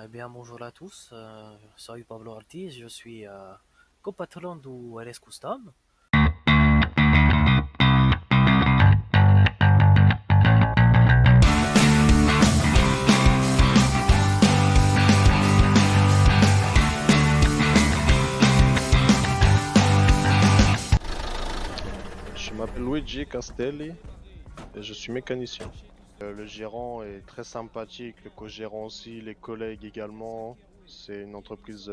Eh bien, bonjour à tous. Soy Pablo Ortiz, je suis copatron du RS Custom. Je m'appelle Luigi Castelli et je suis mécanicien. Le gérant est très sympathique, le co-gérant aussi, les collègues également. C'est une entreprise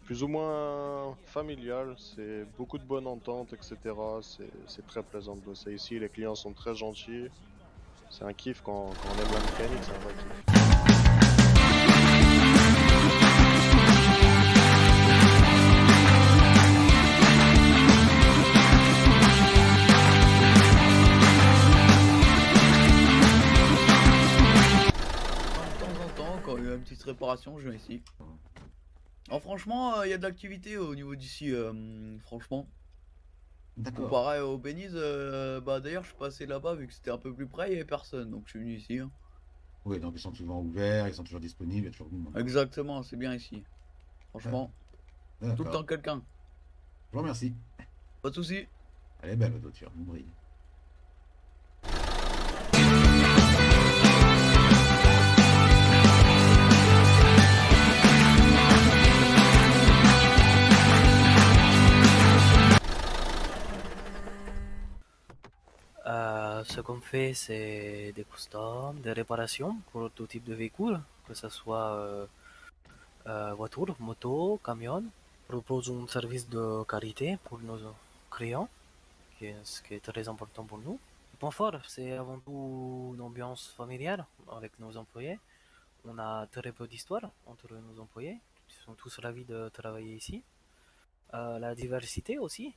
plus ou moins familiale, c'est beaucoup de bonne entente, etc. C'est très plaisant de bosser ici, les clients sont très gentils. C'est un kiff quand on aime la mécanique, c'est un vrai kiff. De temps en temps, quand il y a une petite réparation, je viens ici. Alors franchement, il y a de l'activité au niveau d'ici, franchement. D'accord. Comparé au Beniz, bah d'ailleurs je suis passé là-bas vu que c'était un peu plus près, il n'y avait personne, donc je suis venu ici, hein. Oui, donc ils sont toujours ouverts, ils sont toujours disponibles, il y a toujours du monde, quoi. Exactement, c'est bien ici. Ouais, Franchement, tout le d'accord. temps quelqu'un. Je vous remercie. Pas de soucis. Elle est belle votre voiture, vous brille. Ce qu'on fait, c'est des customs, des réparations pour tout type de véhicule, que ce soit voiture, moto, camion. On propose un service de qualité pour nos clients, ce qui est très important pour nous. Le point fort, c'est avant tout une ambiance familiale avec nos employés. On a très peu d'histoire entre nos employés. Ils sont tous ravis de travailler ici. La diversité aussi.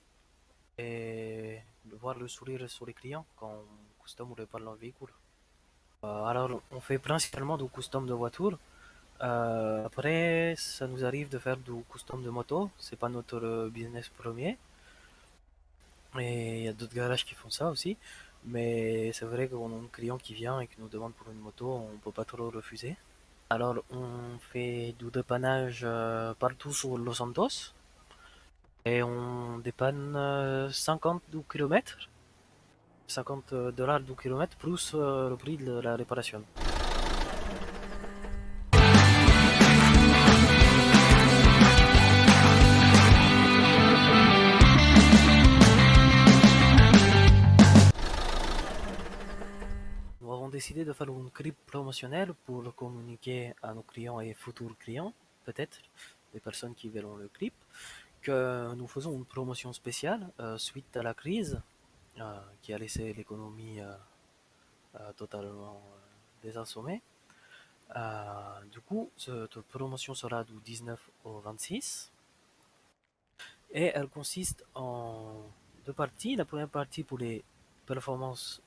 Et de voir le sourire sur les clients quand on custom ou répare leur véhicule. Alors, on fait principalement du custom de voiture. Après, ça nous arrive de faire du custom de moto. C'est pas notre business premier. Et il y a d'autres garages qui font ça aussi. Mais c'est vrai qu'on a un client qui vient et qui nous demande pour une moto, on peut pas trop refuser. Alors, on fait du dépannage partout sur Los Santos. Et on dépanne 50 du kilomètre. 50 dollars du kilomètre plus le prix de la réparation. Nous avons décidé de faire une clip promotionnelle pour communiquer à nos clients et futurs clients, peut-être, des personnes qui verront le clip, que nous faisons une promotion spéciale suite à la crise qui a laissé l'économie totalement désassommée. Du coup, cette promotion sera du 19 au 26 et elle consiste en deux parties. La première partie pour les performances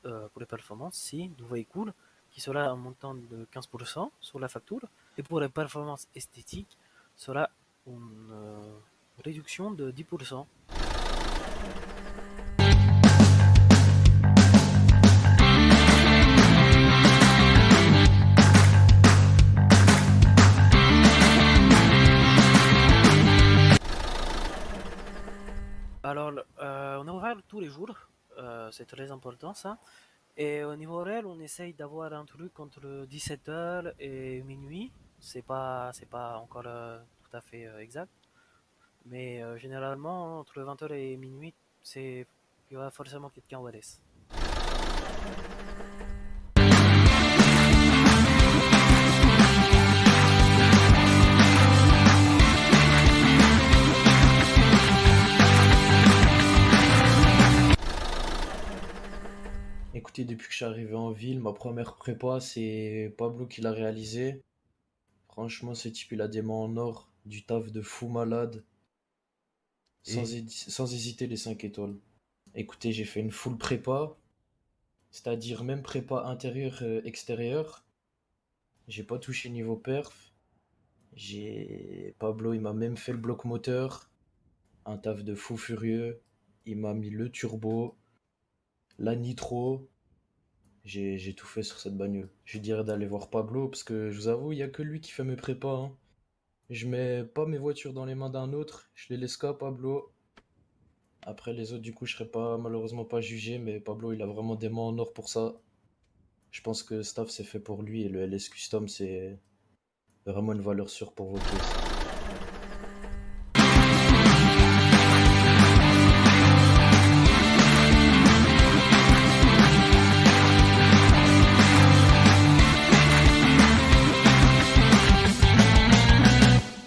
si, du véhicule, qui sera un montant de 15% sur la facture, et pour les performances esthétiques sera une réduction de 10%. Alors, on est ouvert tous les jours, c'est très important ça. Et au niveau horaire, on essaye d'avoir un truc entre 17h et minuit. C'est pas encore tout à fait exact. Mais généralement, entre 20h et minuit, il y aura forcément quelqu'un au RS. Écoutez, depuis que je suis arrivé en ville, ma première prépa, c'est Pablo qui l'a réalisé. Franchement, ce type, il a des mains en or, du taf de fou malade, Et sans hésiter les 5 étoiles. Écoutez, j'ai fait une full prépa, c'est-à-dire même prépa intérieur-extérieur. J'ai pas touché niveau perf. Pablo, il m'a même fait le bloc moteur, un taf de fou furieux. Il m'a mis le turbo, la nitro. J'ai tout fait sur cette bagnole. Je lui dirais d'aller voir Pablo parce que je vous avoue, il y a que lui qui fait mes prépas, hein. Je mets pas mes voitures dans les mains d'un autre, je les laisse qu'à Pablo. Après les autres, du coup, je serais pas malheureusement pas jugé, mais Pablo, il a vraiment des mains en or pour ça. Je pense que Staff c'est fait pour lui et le LS Custom c'est vraiment une valeur sûre pour vos pièces.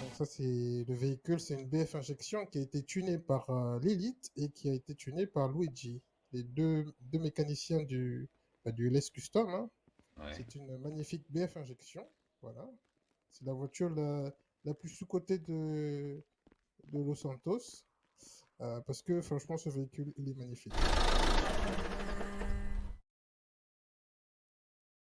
Donc ça, c'est le véhicule, c'est une BF injection qui a été tunée par l'Elite et qui a été tunée par Luigi. Les deux mécaniciens du LS Custom, hein. Ouais. C'est une magnifique BF injection. Voilà. C'est la voiture la plus sous-cotée de Los Santos. Parce que franchement, ce véhicule, il est magnifique.